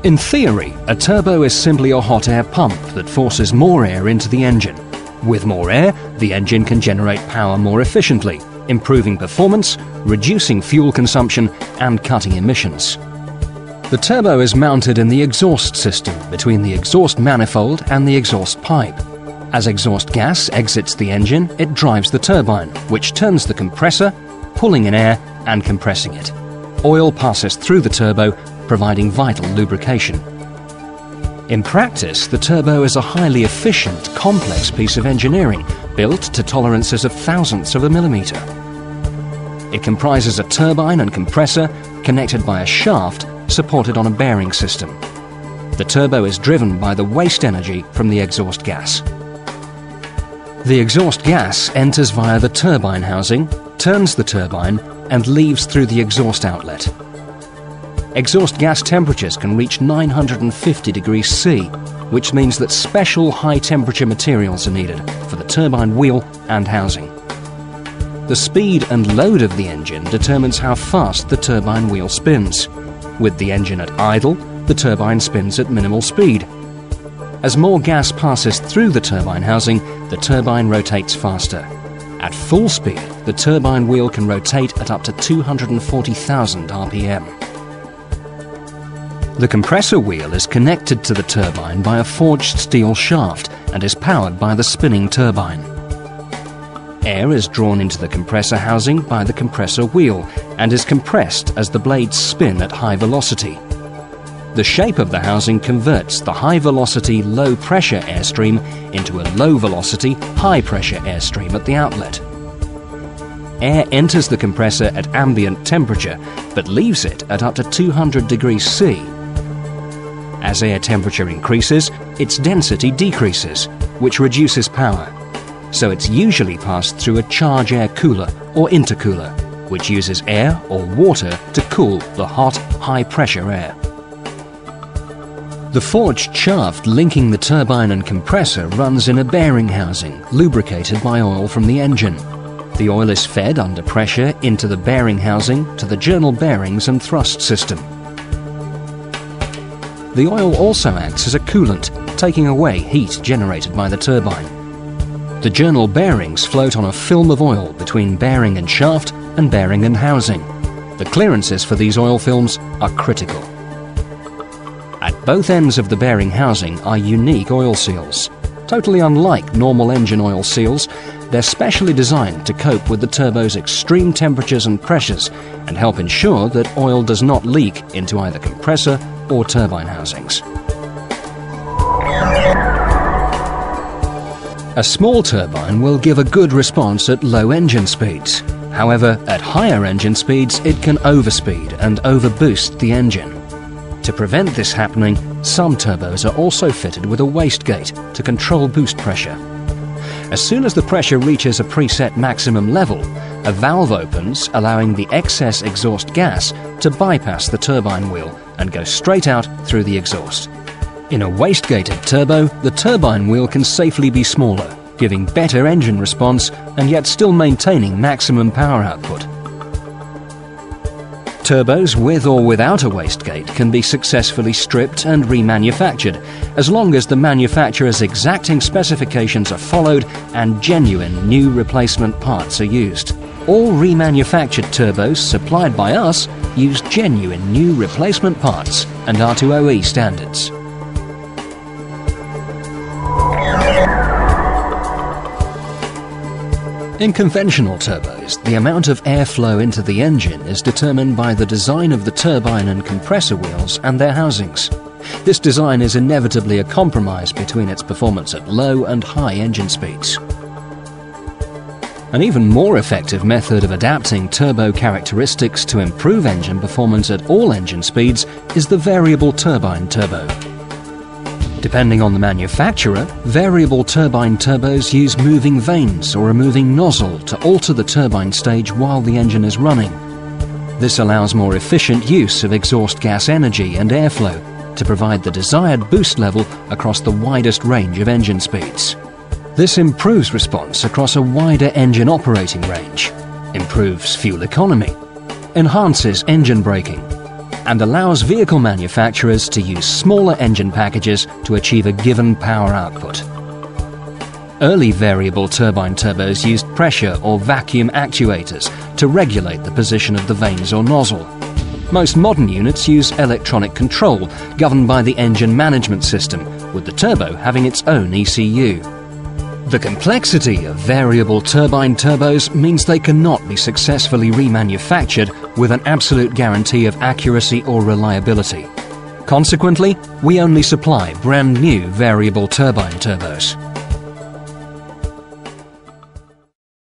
In theory, a turbo is simply a hot air pump that forces more air into the engine. With more air, the engine can generate power more efficiently, improving performance, reducing fuel consumption, and cutting emissions. The turbo is mounted in the exhaust system between the exhaust manifold and the exhaust pipe. As exhaust gas exits the engine, it drives the turbine, which turns the compressor, pulling in air and compressing it. Oil passes through the turbo, providing vital lubrication. In practice, the turbo is a highly efficient, complex piece of engineering built to tolerances of thousandths of a millimetre. It comprises a turbine and compressor connected by a shaft supported on a bearing system. The turbo is driven by the waste energy from the exhaust gas. The exhaust gas enters via the turbine housing, turns the turbine, and leaves through the exhaust outlet. Exhaust gas temperatures can reach 950 degrees C, which means that special high-temperature materials are needed for the turbine wheel and housing. The speed and load of the engine determines how fast the turbine wheel spins. With the engine at idle, the turbine spins at minimal speed. As more gas passes through the turbine housing, the turbine rotates faster. At full speed, the turbine wheel can rotate at up to 240,000 RPM. The compressor wheel is connected to the turbine by a forged steel shaft and is powered by the spinning turbine. Air is drawn into the compressor housing by the compressor wheel and is compressed as the blades spin at high velocity. The shape of the housing converts the high-velocity, low-pressure airstream into a low-velocity, high-pressure airstream at the outlet. Air enters the compressor at ambient temperature, but leaves it at up to 200 degrees C. As air temperature increases, its density decreases, which reduces power. So it's usually passed through a charge air cooler or intercooler, which uses air or water to cool the hot, high-pressure air. The forged shaft linking the turbine and compressor runs in a bearing housing, lubricated by oil from the engine. The oil is fed under pressure into the bearing housing to the journal bearings and thrust system. The oil also acts as a coolant, taking away heat generated by the turbine. The journal bearings float on a film of oil between bearing and shaft and bearing and housing. The clearances for these oil films are critical. At both ends of the bearing housing are unique oil seals. Totally unlike normal engine oil seals, they're specially designed to cope with the turbo's extreme temperatures and pressures and help ensure that oil does not leak into either compressor or turbine housings. A small turbine will give a good response at low engine speeds. However, at higher engine speeds, it can overspeed and overboost the engine. To prevent this happening, some turbos are also fitted with a wastegate to control boost pressure. As soon as the pressure reaches a preset maximum level, a valve opens, allowing the excess exhaust gas to bypass the turbine wheel and go straight out through the exhaust. In a wastegated turbo, the turbine wheel can safely be smaller, giving better engine response and yet still maintaining maximum power output. Turbos with or without a wastegate can be successfully stripped and remanufactured, as long as the manufacturer's exacting specifications are followed and genuine new replacement parts are used. All remanufactured turbos supplied by us use genuine new replacement parts and R2OE standards. In conventional turbos, the amount of airflow into the engine is determined by the design of the turbine and compressor wheels and their housings. This design is inevitably a compromise between its performance at low and high engine speeds. An even more effective method of adapting turbo characteristics to improve engine performance at all engine speeds is the variable turbine turbo. Depending on the manufacturer, variable turbine turbos use moving vanes or a moving nozzle to alter the turbine stage while the engine is running. This allows more efficient use of exhaust gas energy and airflow to provide the desired boost level across the widest range of engine speeds. This improves response across a wider engine operating range, improves fuel economy, enhances engine braking, and allows vehicle manufacturers to use smaller engine packages to achieve a given power output. Early variable turbine turbos used pressure or vacuum actuators to regulate the position of the vanes or nozzle. Most modern units use electronic control governed by the engine management system, with the turbo having its own ECU. The complexity of variable turbine turbos means they cannot be successfully remanufactured with an absolute guarantee of accuracy or reliability. Consequently, we only supply brand new variable turbine turbos.